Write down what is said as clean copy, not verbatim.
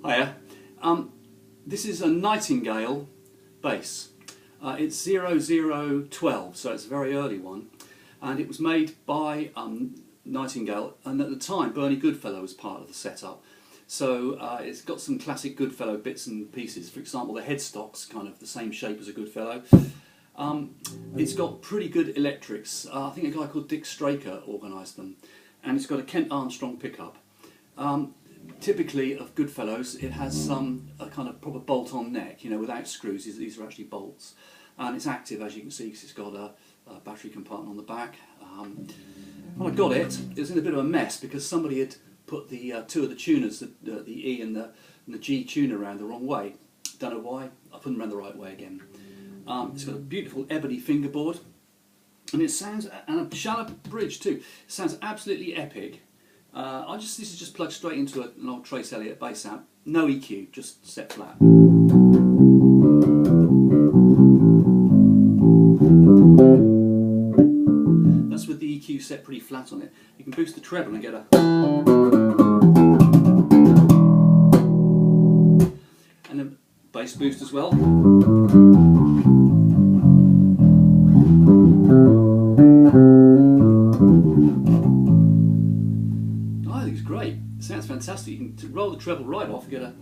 Hiya. This is a Nightingale Bass. It's 0012, so it's a very early one, and it was made by Nightingale, and at the time Bernie Goodfellow was part of the setup. So it's got some classic Goodfellow bits and pieces. For example, the headstock's kind of the same shape as a Goodfellow. It's got pretty good electrics. I think a guy called Dick Straker organised them, and it's got a Kent Armstrong pickup. Typically of Goodfellows, it has a kind of proper bolt-on neck, you know, without screws. These are actually bolts, and it's active, as you can see, because it's got a battery compartment on the back. When I got it, it was in a bit of a mess because somebody had put the two of the tuners, the E and the G tuner, around the wrong way. Don't know why. I put them around the right way again. It's got a beautiful ebony fingerboard, and it sounds, and a shallow bridge too. It sounds absolutely epic. This is just plugged straight into an old Trace Elliott bass amp. No EQ, just set flat. That's with the EQ set pretty flat on it. You can boost the treble and get a... and a bass boost as well. I think it's great. It sounds fantastic. You can roll the treble right off, get a...